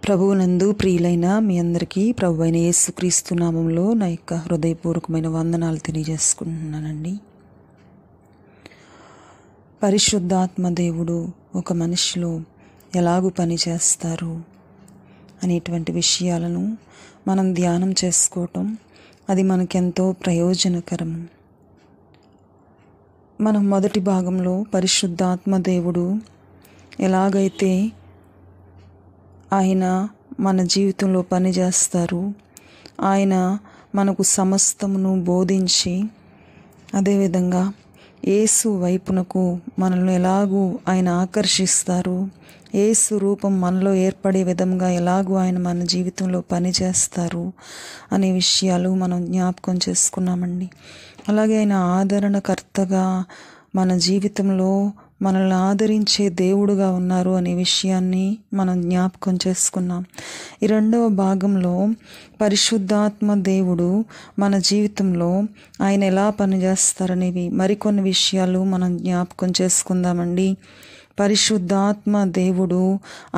ప్రభువునందు ప్రియులైన మీ అందరికీ ప్రభు అయిన యేసుక్రీస్తు నామంలో నా యొక్క హృదయపూర్వకమైన వందనాలు తెలియజేసుకుంటున్నానండి. పరిశుద్ధాత్మ దేవుడు ఒక మనిషిలో ఎలాగూ పనిచేస్తారు అనేటువంటి విషయాలను మనం ధ్యానం చేసుకోవటం అది మనకెంతో ప్రయోజనకరం. మనం మొదటి భాగంలో పరిశుద్ధాత్మ దేవుడు ఎలాగైతే ఆయన మన జీవితంలో పనిచేస్తారు, ఆయన మనకు సమస్తమును బోధించి అదేవిధంగా యేసు వైపునకు మనల్ని ఎలాగూ ఆయన ఆకర్షిస్తారు, యేసు రూపం మనలో ఏర్పడే విధంగా ఎలాగూ ఆయన మన జీవితంలో పనిచేస్తారు అనే విషయాలు మనం జ్ఞాపకం చేసుకున్నామండి. అలాగే ఆయన ఆదరణకర్తగా మన జీవితంలో మనల్ని ఆదరించే దేవుడుగా ఉన్నారు అనే విషయాన్ని మనం జ్ఞాపకం చేసుకున్నాం. ఈ రెండవ భాగంలో పరిశుద్ధాత్మ దేవుడు మన జీవితంలో ఆయన ఎలా పనిచేస్తారనేవి మరికొన్ని విషయాలు మనం జ్ఞాపకం చేసుకుందామండి. పరిశుద్ధాత్మ దేవుడు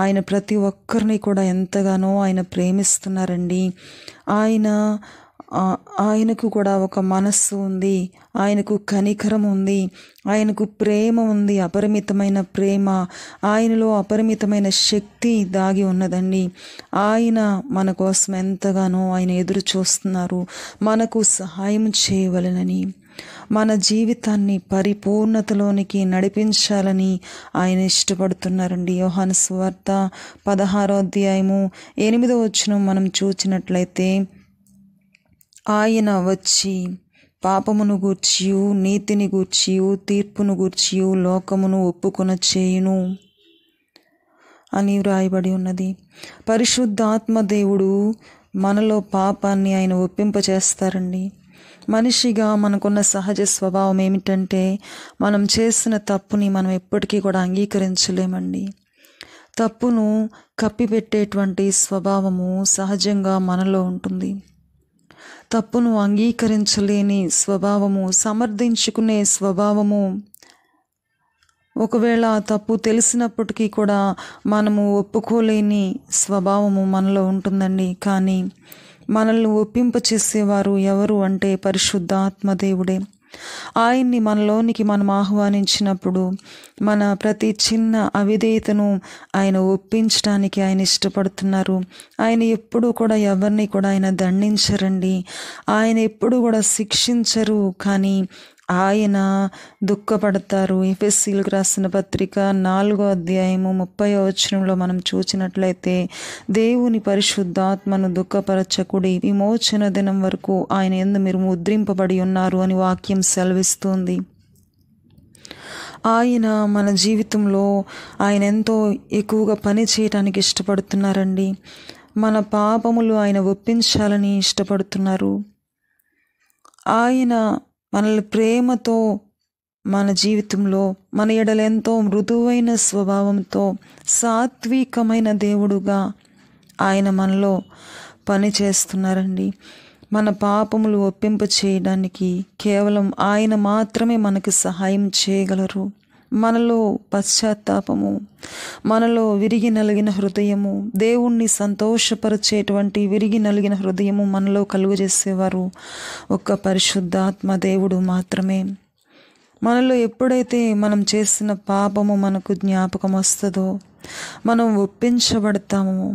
ఆయన ప్రతి ఒక్కరిని కూడా ఎంతగానో ఆయన ప్రేమిస్తున్నారండి. ఆయనకు కూడా ఒక మనస్సు ఉంది, ఆయనకు కనికరం ఉంది, ఆయనకు ప్రేమ ఉంది, అపరిమితమైన ప్రేమ, ఆయనలో అపరిమితమైన శక్తి దాగి ఉన్నదండి. ఆయన మన కోసం ఎంతగానో ఆయన ఎదురు చూస్తున్నారు, మనకు సహాయం చేయవలెనని, మన జీవితాన్ని పరిపూర్ణతలోనికి నడిపించాలని ఆయన ఇష్టపడుతున్నారండి. యోహాను సువార్త 16వ అధ్యాయము 8వ వచనం మనం చూసినట్లయితే, ఆయన వచ్చి పాపమును గూర్చియు నీతిని గూర్చియు తీర్పును గూర్చియు లోకమును ఒప్పుకొన చేయును అని వ్రాయబడి ఉన్నది. పరిశుద్ధాత్మ దేవుడు మనలో పాపాన్ని ఆయన ఒప్పింపచేస్తారండి. మనిషిగా మనకున్న సహజ స్వభావం ఏమిటంటే మనం చేసిన తప్పుని మనం ఎప్పటికీ కూడా అంగీకరించలేమండి. తప్పును కప్పిపెట్టేటువంటి స్వభావము సహజంగా మనలో ఉంటుంది. తప్పును అంగీకరించలేని స్వభావము, సమర్థించుకునే స్వభావము, ఒకవేళ ఆ తప్పు తెలిసినప్పటికీ కూడా మనము ఒప్పుకోలేని స్వభావము మనలో ఉంటుందండి. కానీ మనల్ని ఒప్పింపచేసేవారు ఎవరు అంటే పరిశుద్ధాత్మ దేవుడే. ఆయన్ని మనలోనికి మనం ఆహ్వానించినప్పుడు మన ప్రతి చిన్న అవిధేయతను ఆయన ఒప్పించడానికి ఆయన ఇష్టపడుతున్నారు. ఆయన ఎప్పుడూ కూడా ఎవరిని కూడా ఆయన దండించరండి, ఆయన ఎప్పుడు కూడా శిక్షించరు, కానీ ఆయన దుఃఖపడతారు. ఎఫెసీయులకు రాసిన పత్రిక 4వ అధ్యాయము 30వ వచనంలో మనం చూసినట్లయితే, దేవుని పరిశుద్ధాత్మను దుఃఖపరచకుడి, విమోచన దినం వరకు ఆయన యందు మీరు ముద్రింపబడి ఉన్నారు అని వాక్యం సెలవిస్తుంది. ఆయన మన జీవితంలో ఆయన ఎంతో ఎక్కువగా పని చేయడానికి ఇష్టపడుతున్నారండి. మన పాపములు ఆయన ఒప్పించాలని ఇష్టపడుతున్నారు. ఆయన మనల్ని ప్రేమతో మన జీవితంలో మన ఎడల ఎంతో మృదువైన స్వభావంతో సాత్వికమైన దేవుడుగా ఆయన మనలో పని చేస్తున్నారండి. మన పాపములు ఒప్పింప చేయడానికి కేవలం ఆయన మాత్రమే మనకు సహాయం చేయగలరు. మనలో పశ్చాత్తాపము, మనలో విరిగి నలిగిన హృదయము, దేవుణ్ణి సంతోషపరిచేటువంటి విరిగి నలిగిన హృదయము మనలో కలుగజేసేవారు ఒక్క పరిశుద్ధాత్మ దేవుడు మాత్రమే. మనలో ఎప్పుడైతే మనం చేసిన పాపము మనకు జ్ఞాపకం వస్తుందో, మనం ఒప్పించబడతాము,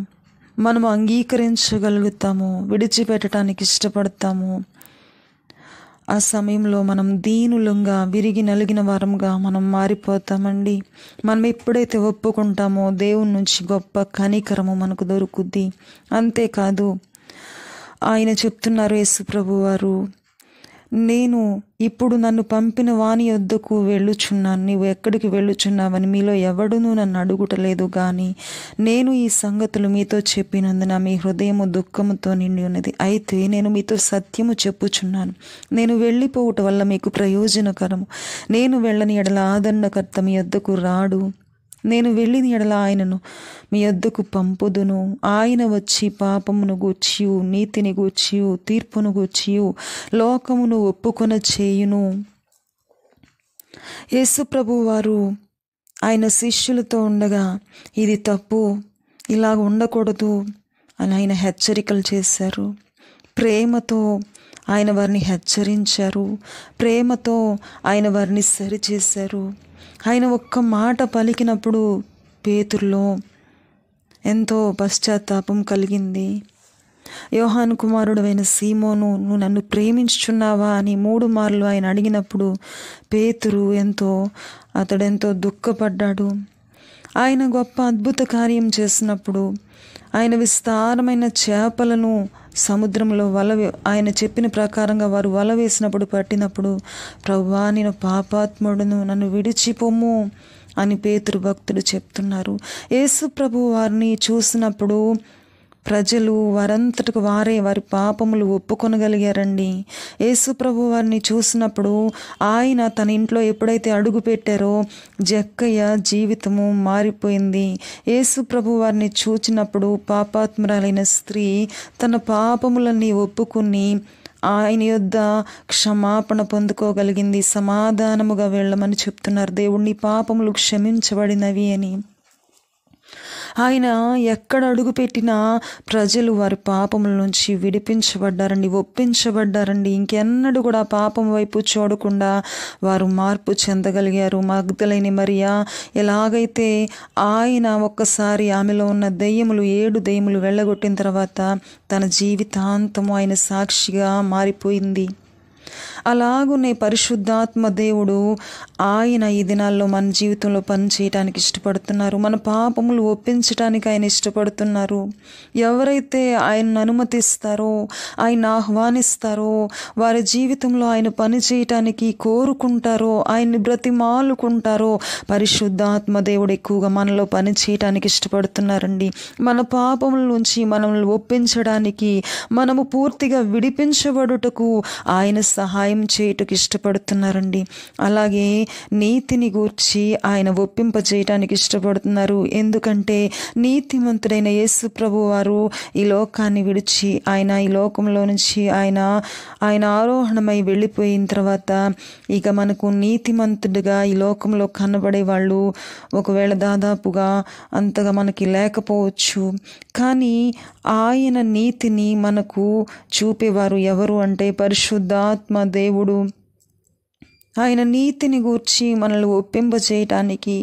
మనము అంగీకరించగలుగుతాము, విడిచిపెట్టడానికి ఇష్టపడతాము. ఆ సమయంలో మనం దీనులంగా విరిగి నలిగిన వారంగా మనం మారిపోతామండి. మనం ఎప్పుడైతే ఒప్పుకుంటామో దేవుని నుంచి గొప్ప కనికరము మనకు దొరుకుద్ది. అంతేకాదు, ఆయన చెప్తున్నారు యేసు ప్రభువారు, నేను ఇప్పుడు నన్ను పంపిన వాని యొద్దకు వెళ్ళుచున్నాను, నీవు ఎక్కడికి వెళ్ళుచున్నావని మీలో ఎవడునూ నన్ను అడుగుటలేదు, కానీ నేను ఈ సంగతులు మీతో చెప్పినందున మీ హృదయము దుఃఖముతో నిండి ఉన్నది. అయితే నేను మీతో సత్యము చెప్పుచున్నాను, నేను వెళ్ళిపోవుట వల్ల మీకు ప్రయోజనకరము. నేను వెళ్ళని ఎడల ఆదరణకర్త మీ యొద్దకు రాడు, నేను వెళ్ళిన ఎడల ఆయనను మీ యొద్దకు పంపుదును. ఆయన వచ్చి పాపమును గూర్చియు నీతిని గూర్చియు తీర్పును గూర్చియు లోకమును ఒప్పుకొన చేయును. యేసు ప్రభువారు ఆయన శిష్యులతో ఉండగా ఇది తప్పు, ఇలాగ ఉండకూడదు అని ఆయన హెచ్చరికలు చేశారు. ప్రేమతో ఆయన వారిని హెచ్చరించారు, ప్రేమతో ఆయన వారిని సరిచేశారు. ఆయన ఒక్క మాట పలికినప్పుడు పేతురులో ఎంతో పశ్చాత్తాపం కలిగింది. యోహాను కుమారుడైన సీమోను, నువ్వు నన్ను ప్రేమించుచున్నావా అని 3 మార్లు ఆయన అడిగినప్పుడు పేతురు అతడెంతో దుఃఖపడ్డాడు. ఆయన గొప్ప అద్భుత కార్యం చేసినప్పుడు, ఆయన విస్తారమైన చేపలను సముద్రంలో ఆయన చెప్పిన ప్రకారంగా వారు వల వేసినప్పుడు పట్టినప్పుడు, ప్రభువా నేను పాపాత్ముడును, నన్ను విడిచిపోము అని పేతురు భక్తుడు చెప్తున్నారు. యేసు ప్రభు వారిని చూసినప్పుడు ప్రజలు వారంతటికి వారే వారి పాపములు ఒప్పుకొనగలిగారండి. యేసు ప్రభు వారిని చూసినప్పుడు ఆయన తన ఇంట్లో ఎప్పుడైతే అడుగు పెట్టారో జక్కయ్య జీవితము మారిపోయింది. యేసు ప్రభు వారిని చూచినప్పుడు పాపాత్మురాలైన స్త్రీ తన పాపములన్నీ ఒప్పుకుని ఆయన యొద్ద క్షమాపణ పొందుకోగలిగింది. సమాధానముగా వెళ్ళమని చెప్తున్నారు. దేవుని పాపములు క్షమించబడినవి అని. ఆయన ఎక్కడ అడుగు పెట్టినా ప్రజలు వారి పాపముల నుంచి విడిపించబడ్డారండి, ఒప్పించబడ్డారండి. ఇంకెన్నడూ కూడా పాపం వైపు చూడకుండా వారు మార్పు చెందగలిగారు. మగ్దలేని మరియా ఎలాగైతే ఆయన ఒక్కసారి ఆమెలో ఉన్న 7 దెయ్యములు వెళ్ళగొట్టిన తర్వాత తన జీవితాంతము ఆయన సాక్షిగా మారిపోయింది. అలాగునే పరిశుద్ధాత్మ దేవుడు ఆయన ఈ దినాల్లో మన జీవితంలో పని చేయడానికి ఇష్టపడుతున్నారు. మన పాపములు ఒప్పించడానికి ఆయన ఇష్టపడుతున్నారు. ఎవరైతే ఆయన్ని అనుమతిస్తారో, ఆయన ఆహ్వానిస్తారో, వారి జీవితంలో ఆయన పని చేయటానికి కోరుకుంటారో, ఆయన్ని బ్రతిమాలుకుంటారో, పరిశుద్ధాత్మ దేవుడు ఎక్కువగా మనలో పని చేయటానికి ఇష్టపడుతున్నారండి. మన పాపముల నుంచి మనల్ని ఒప్పించడానికి, మనము పూర్తిగా విడిపించబడుటకు ఆయన సహాయం చేయుటకు ఇష్టపడుతున్నారండి. అలాగే నీతిని గూర్చి ఆయన ఒప్పింపజేయటానికి ఇష్టపడుతున్నారు. ఎందుకంటే నీతిమంతుడైన యేసు ప్రభు వారు ఈ లోకాన్ని విడిచి ఆయన ఈ లోకంలో నుంచి ఆయన ఆరోహణమై వెళ్ళిపోయిన తర్వాత ఇక మనకు నీతిమంతుడిగా ఈ లోకంలో కనబడే వాళ్ళు ఒకవేళ దాదాపుగా అంతగా మనకి లేకపోవచ్చు. కానీ ఆయన నీతిని మనకు చూపేవారు ఎవరు అంటే పరిశుద్ధాత్మ దేవుడు. ఆయన నీతిని గూర్చి మనల్ని ఒప్పింపజేయటానికి,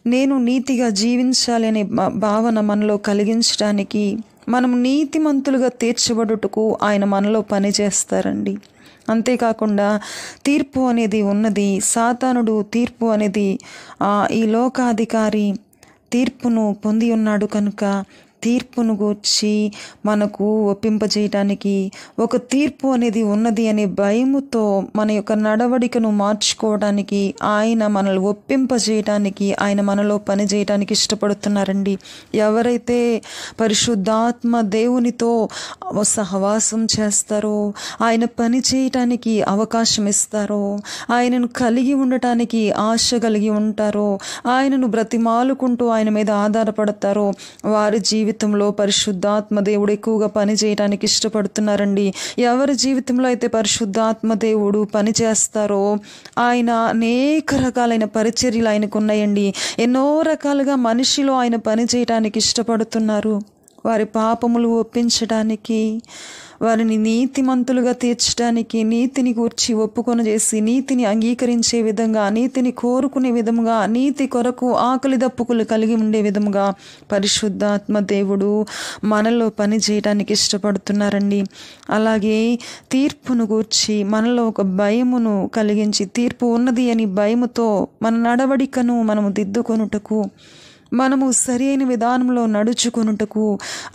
నేను నీతిగా జీవించాలి అనే భావన మనలో కలిగించడానికి, మనం నీతిమంతులుగా తీర్చబడుటకు ఆయన మనలో పనిచేస్తారండి. అంతేకాకుండా తీర్పు అనేది ఉన్నది. సాతానుడు తీర్పు అనేది ఈ లోకాధికారి తీర్పును పొంది ఉన్నాడు కనుక తీర్పును గూర్చి మనకు ఒప్పింపజేయటానికి ఒక తీర్పు అనేది ఉన్నది అనే భయముతో మన యొక్క నడవడికను మార్చుకోవడానికి, ఆయన మనల్ని ఒప్పింపజేయటానికి, ఆయన మనలో పనిచేయటానికి ఇష్టపడుతున్నారండి. ఎవరైతే పరిశుద్ధాత్మ దేవునితో సహవాసం చేస్తారో, ఆయన పని చేయటానికి అవకాశం ఇస్తారో, ఆయనను కలిగి ఉండటానికి ఆశ కలిగి ఉంటారో, ఆయనను బ్రతిమాలుకుంటూ ఆయన మీద ఆధారపడతారో, వారి జీవితంలో పరిశుద్ధాత్మ దేవుడు ఎక్కువగా పని చేయడానికి ఇష్టపడుతున్నారండి. ఎవరి జీవితంలో అయితే పరిశుద్ధాత్మ దేవుడు పని చేస్తారో ఆయన అనేక రకాలైన పరిచర్యలు ఆయనకు ఉన్నాయండి. ఎన్నో రకాలుగా మనిషిలో ఆయన పని చేయడానికి ఇష్టపడుతున్నారు. వారి పాపములు ఒప్పించడానికి, వారిని నీతిమంతులుగా తీర్చడానికి, నీతిని గూర్చి ఒప్పుకొని చేసి నీతిని అంగీకరించే విధంగా, నీతిని కోరుకునే విధముగా, నీతి కొరకు ఆకలి దప్పుకులు కలిగి ఉండే విధముగా పరిశుద్ధాత్మ దేవుడు మనలో పని చేయడానికి ఇష్టపడుతున్నారండి. అలాగే తీర్పును గూర్చి మనలో ఒక భయమును కలిగించి, తీర్పు ఉన్నది అని భయముతో మన నడవడికను మనము దిద్దుకొనుటకు, మనము సరి అయిన విధానంలో నడుచుకొనుటకు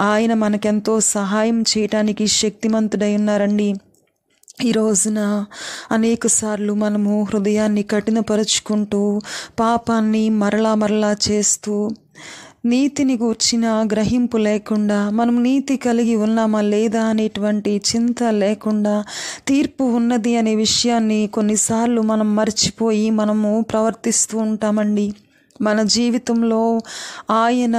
ఆయన మనకెంతో సహాయం చేయటానికి శక్తిమంతుడై ఉన్నారండి. ఈ రోజున అనేక సార్లు మనము హృదయాన్ని కఠినపరుచుకుంటూ పాపాన్ని మరలా చేస్తూ నీతిని గూర్చిన గ్రహింపు లేకుండా, మనం నీతి కలిగి ఉన్నామా లేదా అనేటువంటి చింత లేకుండా, తీర్పు ఉన్నది అనే విషయాన్ని కొన్నిసార్లు మనం మర్చిపోయి మనము ప్రవర్తిస్తూ ఉంటామండి. మన జీవితంలో ఆయన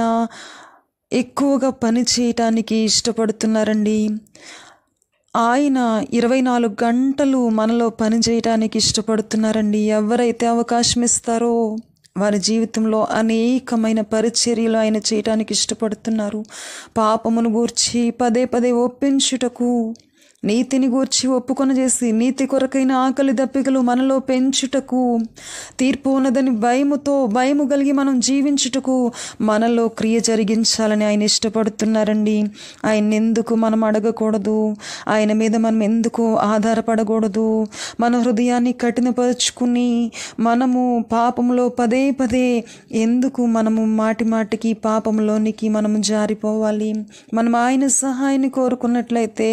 ఎక్కువగా పని చేయటానికి ఇష్టపడుతున్నారండి. ఆయన 24 గంటలు మనలో పని చేయటానికి ఇష్టపడుతున్నారండి. ఎవరైతే అవకాశం ఇస్తారో వారి జీవితంలో అనేకమైన పరిచర్యలు ఆయన చేయటానికి ఇష్టపడుతున్నారు. పాపమును గూర్చి పదే పదే ఒప్పించుటకు, నీతిని గూర్చి ఒప్పుకొన చేసి నీతి కొరకైన ఆకలి దప్పికలు మనలో పెంచుటకు, తీర్పు ఉన్నదని భయము కలిగి మనం జీవించుటకు మనలో క్రియ జరిగించాలని ఆయన ఇష్టపడుతున్నారండి. ఆయన ఎందుకు మనం అడగకూడదు? ఆయన మీద మనం ఎందుకు ఆధారపడకూడదు? మన హృదయాన్ని కఠినపరుచుకుని మనము పాపంలో పదే పదే ఎందుకు మనము మాటికి పాపంలోనికి మనము జారిపోవాలి? మనం ఆయన సహాయాన్ని కోరుకున్నట్లయితే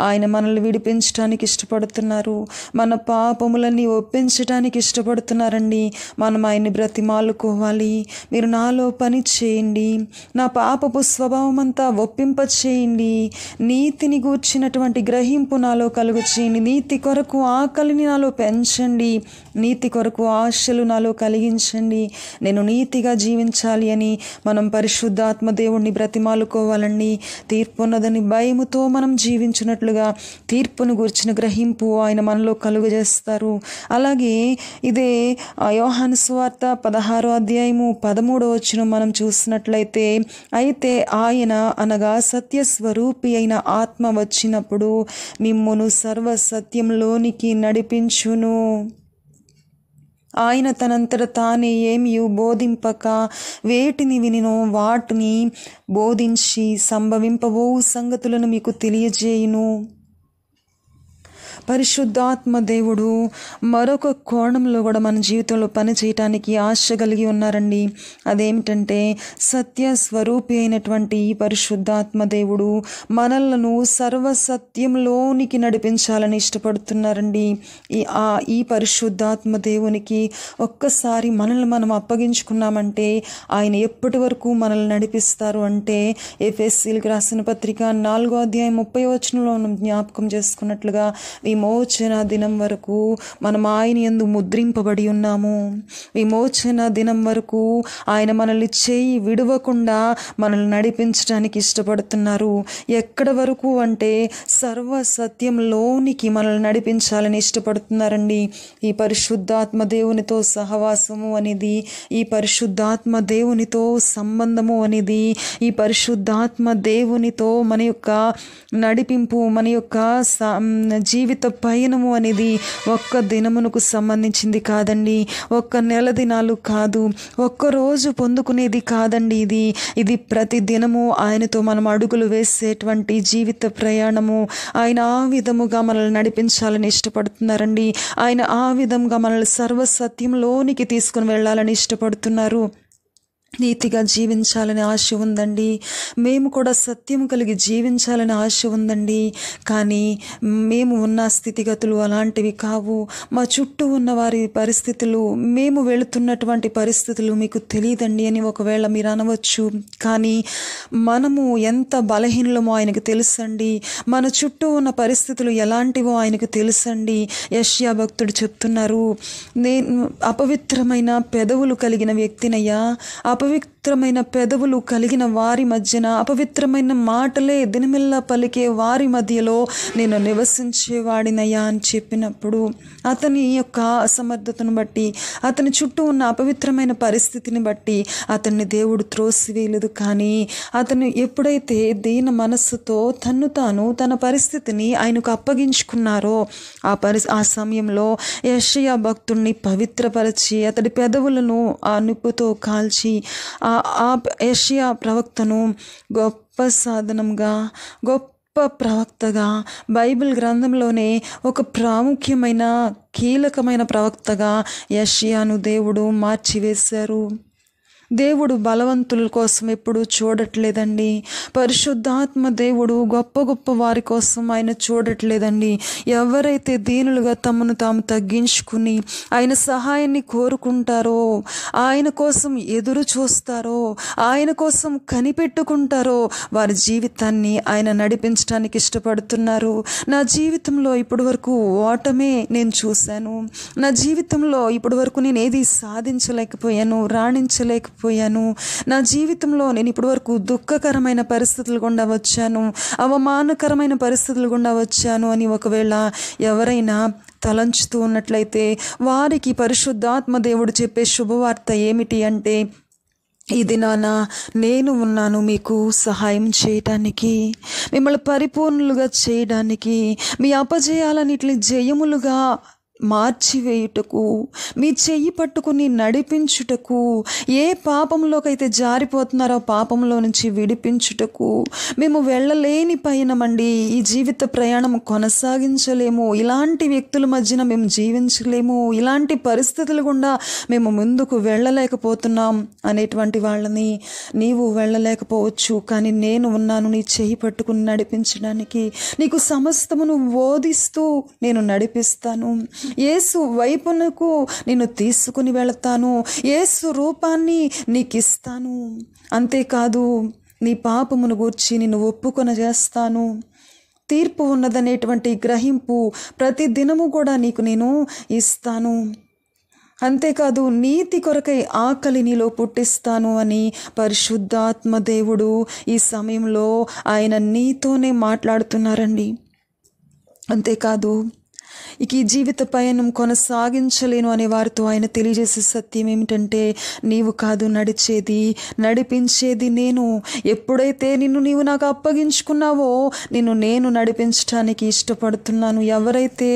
ఆయన మనల్ని విడిపించడానికి ఇష్టపడుతున్నారు. మన పాపములన్నీ ఒప్పించడానికి ఇష్టపడుతున్నారండి. మనం ఆయన్ని బ్రతిమాలుకోవాలి. మీరు నాలో పని చేయండి, నా పాపపు స్వభావం అంతా ఒప్పింప చేయండి, నీతిని గూర్చినటువంటి గ్రహింపు నాలో కలుగు చేయండి, నీతి కొరకు ఆకలిని నాలో పెంచండి, నీతి కొరకు ఆశలు నాలో కలిగించండి, నేను నీతిగా జీవించాలి అని మనం పరిశుద్ధాత్మ దేవుణ్ణి బ్రతిమాలుకోవాలండి. తీర్పు ఉన్నదని భయముతో మనం జీవించినట్లుగా తీర్పును గూర్చిన గ్రహింపు ఆయన మనలో కలుగజేస్తారు. అలాగే ఇదే యోహాను సువార్త 16వ అధ్యాయము 13వ వచనం మనం చూసినట్లయితే, అయితే ఆయన అనగా సత్యస్వరూపి అయిన ఆత్మ వచ్చినప్పుడు మిమ్మును సర్వ సత్యంలోనికి నడిపించును. ఆయన తనంతట తానే ఏమీ బోధింపక వేటిని వినినో వాటిని బోధించి సంభవింపబో సంగతులను మీకు తెలియజేయును. పరిశుద్ధాత్మ దేవుడు మరొక కోణంలో కూడా మన జీవితంలో పని చేయటానికి ఆశ కలిగి ఉన్నారండి. అదేమిటంటే, సత్య స్వరూపి అయినటువంటి ఈ పరిశుద్ధాత్మ దేవుడు మనలను సర్వసత్యంలోనికి నడిపించాలని ఇష్టపడుతున్నారండి. ఈ పరిశుద్ధాత్మ దేవునికి ఒక్కసారి మనల్ని మనం అప్పగించుకున్నామంటే ఆయన ఎప్పటి వరకు మనల్ని నడిపిస్తారు అంటే, ఎఫెసీయులకు రాసిన పత్రిక 4వ అధ్యాయం 30వ వచనంలో మనం జ్ఞాపకం చేసుకున్నట్లుగా విమోచన దినం వరకు మనం ఆయన యందు ముద్రింపబడి ఉన్నాము. విమోచన దినం వరకు ఆయన మనల్ని చేయి విడవకుండా మనల్ని నడిపించడానికి ఇష్టపడుతున్నారు. ఎక్కడ వరకు అంటే సర్వ సత్యంలోనికి మనల్ని నడిపించాలని ఇష్టపడుతున్నారండి. ఈ పరిశుద్ధాత్మ దేవునితో సహవాసము అనేది, ఈ పరిశుద్ధాత్మ దేవునితో సంబంధము అనేది, ఈ పరిశుద్ధాత్మ దేవునితో మన యొక్క నడిపింపు, మన యొక్క జీవిత పయనము అనేది ఒక్క దినమునకు సంబంధించింది కాదండి, ఒక్క నెల దినాలు కాదు, ఒక్క రోజు పొందుకునేది కాదండి. ఇది ప్రతి దినము ఆయనతో మనం అడుగులు వేసేటువంటి జీవిత ప్రయాణము. ఆయన ఆ విధముగా మనల్ని నడిపించాలని ఇష్టపడుతున్నారండి. ఆయన ఆ విధంగా మనల్ని సర్వసత్యంలోనికి తీసుకుని వెళ్ళాలని ఇష్టపడుతున్నారు. నీతిగా జీవించాలని ఆశ ఉందండి. మేము కూడా సత్యం కలిగి జీవించాలని ఆశ ఉందండి. కానీ మేము ఉన్న స్థితిగతులు అలాంటివి కావు. మా చుట్టూ ఉన్న వారి పరిస్థితులు, మేము వెళుతున్నటువంటి పరిస్థితులు మీకు తెలియదండి అని ఒకవేళ మీరు అనవచ్చు. కానీ మనము ఎంత బలహీనమో ఆయనకు తెలుసండి. మన చుట్టూ ఉన్న పరిస్థితులు ఎలాంటివో ఆయనకు తెలుసండి. యెషయా భక్తుడు చెప్తున్నారు, నేను అపవిత్రమైన పెదవులు కలిగిన వ్యక్తినయ్యా, అపవిత్రమైన పెదవులు కలిగిన వారి మధ్యన, అపవిత్రమైన మాటలే దినమిల్లా పలికే వారి మధ్యలో నేను నివసించేవాడినయ్యా అని చెప్పినప్పుడు, అతని యొక్క అసమర్థతను బట్టి, అతని చుట్టూ ఉన్న అపవిత్రమైన పరిస్థితిని బట్టి అతన్ని దేవుడు త్రోసివేయలేదు. కానీ అతను ఎప్పుడైతే దీన మనస్సుతో తన పరిస్థితిని ఆయనకు అప్పగించుకున్నారో ఆ సమయంలో యెషయా భక్తుడిని పవిత్రపరిచి అతడి పెదవులను ఆ నిప్పుతో కాల్చి ఆ యెషయా ప్రవక్తను గొప్ప సాధనంగా, గొప్ప ప్రవక్తగా, బైబిల్ గ్రంథంలోనే ఒక ప్రాముఖ్యమైన కీలకమైన ప్రవక్తగా యెషయాను దేవుడు మార్చివేశారు. దేవుడు బలవంతుల కోసం ఎప్పుడు చూడట్లేదండి. పరిశుద్ధాత్మ దేవుడు గొప్ప గొప్ప వారి కోసం ఆయన చూడట్లేదండి. ఎవరైతే దీనులుగా తమను తాము తగ్గించుకుని ఆయన సహాయాన్ని కోరుకుంటారో, ఆయన కోసం ఎదురు చూస్తారో, ఆయన కోసం కనిపెట్టుకుంటారో వారి జీవితాన్ని ఆయన నడిపించడానికి ఇష్టపడుతున్నారు. నా జీవితంలో ఇప్పటి వరకు ఓటమే నేను చూశాను. నా జీవితంలో ఇప్పటి వరకు నేను ఏది సాధించలేకపోయాను, రాణించలేకపోయాను. నడవలేకపోయాను, నా జీవితంలో నేను ఇప్పటివరకు దుఃఖకరమైన పరిస్థితులు గుండా వచ్చాను, అవమానకరమైన పరిస్థితులు గుండా వచ్చాను అని ఒకవేళ ఎవరైనా తలంచుతూ ఉన్నట్లయితే వారికి పరిశుద్ధాత్మ దేవుడు చెప్పే శుభవార్త ఏమిటి అంటే, ఈ దినాన నేను ఉన్నాను మీకు సహాయం చేయటానికి, మిమ్మల్ని పరిపూర్ణులుగా చేయడానికి, మీ అపజయాలన్నిటిని జయములుగా మార్చివేయుటకు, మీ చెయ్యి పట్టుకుని నడిపించుటకు, ఏ పాపంలోకైతే జారిపోతున్నారో పాపంలో నుంచి విడిపించుటకు. మేము వెళ్ళలేని పయనమండి, ఈ జీవిత ప్రయాణం కొనసాగించలేము, ఇలాంటి వ్యక్తుల మధ్యన మేము జీవించలేము, ఇలాంటి పరిస్థితులు గుండా మేము ముందుకు వెళ్ళలేకపోతున్నాం అనేటువంటి వాళ్ళని నీవు వెళ్ళలేకపోవచ్చు, కానీ నేను ఉన్నాను నీ చెయ్యి పట్టుకుని నడిపించడానికి, నీకు సమస్తమును బోధిస్తూ నేను నడిపిస్తాను, యేసు వైపునకు నిన్ను తీసుకుని వెళతాను, యేసు రూపాన్ని నీకు ఇస్తాను. అంతేకాదు నీ పాపమును గూర్చి నిన్ను ఒప్పుకొన చేస్తాను, తీర్పు ఉన్నదనేటువంటి గ్రహింపు ప్రతి దినము కూడా నీకు నేను ఇస్తాను. అంతేకాదు నీతి కొరకై ఆకలి నీలో పుట్టిస్తాను అని పరిశుద్ధాత్మ దేవుడు ఈ సమయంలో ఆయన నీతోనే మాట్లాడుతున్నారండి. అంతేకాదు ఇక ఈ జీవిత పయనం కొనసాగించలేను అనే వారితో ఆయన తెలియజేసే సత్యం ఏమిటంటే, నీవు కాదు నడిచేది, నడిపించేది నేను. ఎప్పుడైతే నీవు నాకు అప్పగించుకున్నావో నిన్ను నేను నడిపించడానికి ఇష్టపడుతున్నాను. ఎవరైతే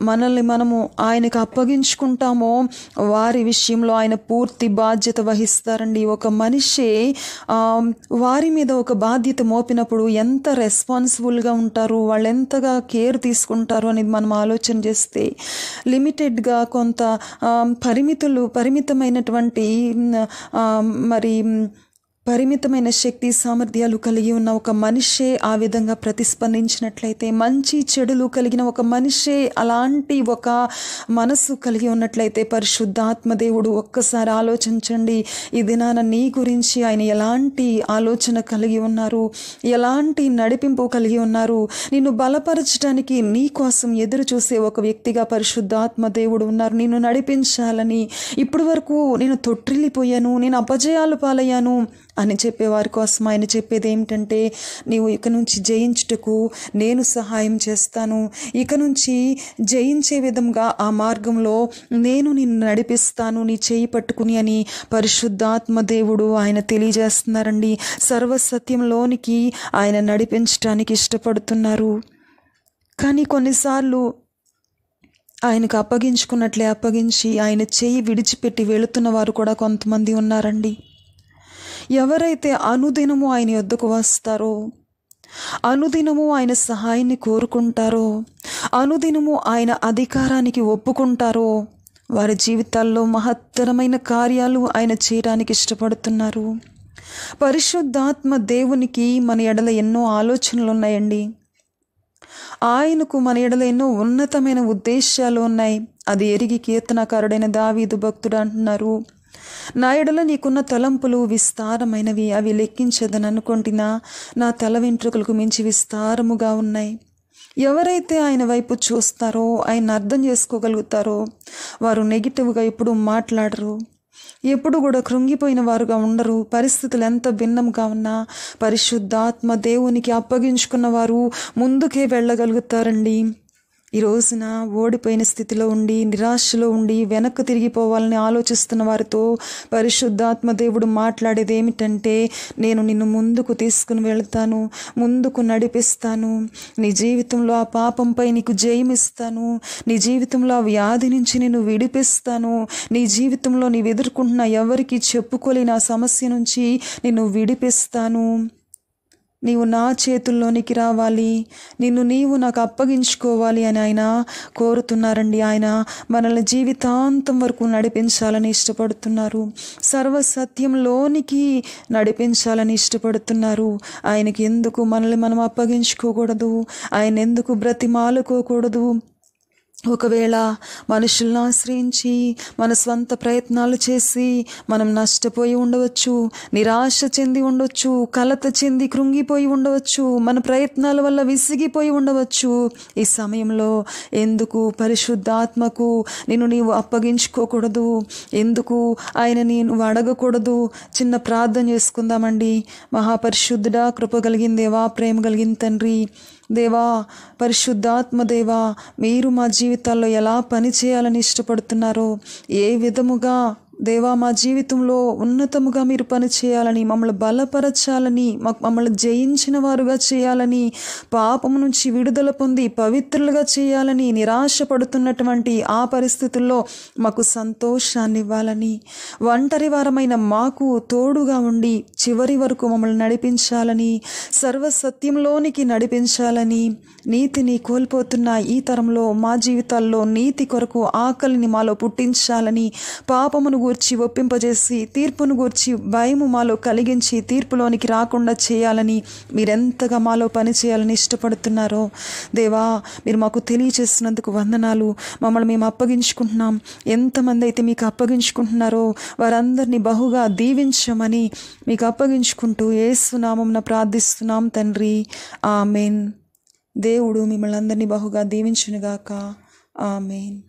మనల్ని మనము ఆయనకు అప్పగించుకుంటామో వారి విషయంలో ఆయన పూర్తి బాధ్యత వహిస్తారండి. ఒక మనిషి వారి మీద ఒక బాధ్యత మోపినప్పుడు ఎంత రెస్పాన్సిబుల్గా ఉంటారు, వాళ్ళు ఎంతగా కేర్ తీసుకుంటారు అనేది మనం ఆలోచన చేస్తే, లిమిటెడ్గా కొంత పరిమితమైనటువంటి పరిమితమైన శక్తి సామర్థ్యాలు కలిగి ఉన్న ఒక మనిషే ఆ విధంగా ప్రతిస్పందించినట్లయితే, మంచి చెడులు కలిగిన ఒక మనిషే అలాంటి ఒక మనసు కలిగి ఉన్నట్లయితే, పరిశుద్ధాత్మ దేవుడు ఒక్కసారి ఆలోచించండి, ఈ దినాన నీ గురించి ఆయన ఎలాంటి ఆలోచన కలిగి ఉన్నారు, ఎలాంటి నడిపింపు కలిగి ఉన్నారు. నిన్ను బలపరచడానికి నీ కోసం ఎదురు చూసే ఒక వ్యక్తిగా పరిశుద్ధాత్మ దేవుడు ఉన్నారు. నిన్ను నడిపించాలని, ఇప్పటి వరకు నేను తొట్టిల్లిపోయాను, నేను అపజయాలు పాలయ్యాను అని చెప్పేవారి కోసం ఆయన చెప్పేది ఏమిటంటే, నీవు ఇక నుంచి జయించుటకు నేను సహాయం చేస్తాను, ఇక నుంచి జయించే విధంగా ఆ మార్గంలో నేను నిన్ను నడిపిస్తాను నీ చేయి పట్టుకుని అని పరిశుద్ధాత్మ దేవుడు ఆయన తెలియజేస్తున్నారండి. సర్వసత్యంలోనికి ఆయన నడిపించడానికి ఇష్టపడుతున్నారు. కానీ కొన్నిసార్లు ఆయనకు అప్పగించుకున్నట్లే అప్పగించి ఆయన చేయి విడిచిపెట్టి వెళుతున్న వారు కూడా కొంతమంది ఉన్నారండి. ఎవరైతే అనుదినము ఆయన యొద్దకు వస్తారో, అనుదినము ఆయన సహాయాన్ని కోరుకుంటారో, అనుదినము ఆయన అధికారానికి ఒప్పుకుంటారో, వారి జీవితాల్లో మహత్తరమైన కార్యాలు ఆయన చేయడానికి ఇష్టపడుతున్నారు. పరిశుద్ధాత్మ దేవునికి మన ఎడల ఎన్నో ఆలోచనలు ఉన్నాయండి. ఆయనకు మన ఎడల ఎన్నో ఉన్నతమైన ఉద్దేశాలు ఉన్నాయి. అది ఎరిగి కీర్తనకారుడైన దావీదు భక్తుడు అంటున్నారు, నా ఎడల నీకున్న తలంపులు విస్తారమైనవి, అవి లెక్కించదని అనుకుంటున్నా, నా తల వెంట్రుకలకు మించి విస్తారముగా ఉన్నాయి. ఎవరైతే ఆయన వైపు చూస్తారో, ఆయన అర్థం చేసుకోగలుగుతారో, వారు నెగిటివ్గా ఎప్పుడు మాట్లాడరు, ఎప్పుడు కూడా కృంగిపోయిన వారుగా ఉండరు. పరిస్థితులు ఎంత భిన్నంగా ఉన్నా పరిశుద్ధాత్మ దేవునికి అప్పగించుకున్న వారు ముందుకే వెళ్ళగలుగుతారండి. ఈ రోజున ఓడిపోయిన స్థితిలో ఉండి, నిరాశలో ఉండి, వెనక్కి తిరిగిపోవాలని ఆలోచిస్తున్న వారితో పరిశుద్ధాత్మ దేవుడు మాట్లాడేది ఏమిటంటే, నేను నిన్ను ముందుకు తీసుకుని వెళ్తాను, ముందుకు నడిపిస్తాను, నీ జీవితంలో ఆ పాపంపై నీకు జయమిస్తాను, నీ జీవితంలో ఆ వ్యాధి నుంచి నేను విడిపిస్తాను, నీ జీవితంలో నీవు ఎదుర్కొంటున్న ఎవరికి చెప్పుకోలేని ఆ సమస్య నుంచి నిన్ను విడిపిస్తాను. నీవు నా చేతుల్లోనికి రావాలి, నీవు నాకు అప్పగించుకోవాలి అని ఆయన కోరుతున్నారండి. ఆయన మనల్ని జీవితాంతం వరకు నడిపించాలని ఇష్టపడుతున్నారు, సర్వసత్యంలోనికి నడిపించాలని ఇష్టపడుతున్నారు. ఆయనకి ఎందుకు మనల్ని మనం అప్పగించుకోకూడదు, ఆయన ఎందుకు బ్రతిమాలుకోకూడదు? ఒకవేళ మనుషులను ఆశ్రయించి మన స్వంత ప్రయత్నాలు చేసి మనం నష్టపోయి ఉండవచ్చు, నిరాశ చెంది ఉండవచ్చు, కలత చెంది కృంగిపోయి ఉండవచ్చు, మన ప్రయత్నాల వల్ల విసిగిపోయి ఉండవచ్చు. ఈ సమయంలో ఎందుకు పరిశుద్ధాత్మకు నిన్ను నీవు అప్పగించుకోకూడదు? ఎందుకు ఆయనని నువ్వు అడగకూడదు? చిన్న ప్రార్థన చేసుకుందామండి. మహాపరిశుద్ధుడా, కృప కలిగిన దేవా, ప్రేమ కలిగిన తండ్రి, దేవా, పరిశుద్ధాత్మ దేవా, మీరు మా జీవితాల్లో ఎలా పని చేయాలని ఇష్టపడుతున్నారో, ఏ విధముగా దేవా మా జీవితంలో ఉన్నతముగా మీరు పని చేయాలని, మమ్మల్ని బలపరచాలని, మమ్మల్ని జయించిన వారుగా చేయాలని, పాపము నుంచి విడుదల పొంది పవిత్రులుగా చేయాలని, నిరాశపడుతున్నటువంటి ఆ పరిస్థితుల్లో మాకు సంతోషాన్ని ఇవ్వాలని, ఒంటరి వారమైన మాకు తోడుగా ఉండి చివరి వరకు మమ్మల్ని నడిపించాలని, సర్వసత్యంలోనికి నడిపించాలని, నీతిని కోల్పోతున్న ఈ తరంలో మా జీవితాల్లో నీతి కొరకు ఆకలిని మాలో పుట్టించాలని, పాపమును గూర్చి ఒప్పింపజేసి తీర్పును గూర్చి భయము మాలో కలిగించి తీర్పులోనికి రాకుండా చేయాలని మీరెంతగా మాలో పని చేయాలని ఇష్టపడుతున్నారో దేవా, మీరు మాకు తెలియచేసినందుకు వందనాలు. మమ్మల్ని మేము అప్పగించుకుంటున్నాం. ఎంతమంది అయితే మీకు అప్పగించుకుంటున్నారో వారందరినీ బహుగా దీవించమని మీకు అప్పగించుకుంటూ యేసు నామమున ప్రార్థిస్తున్నాం తండ్రి. ఆమెన్. దేవుడు మిమ్మల్ని అందరినీ బహుగా దీవించునుగాక. ఆమెన్.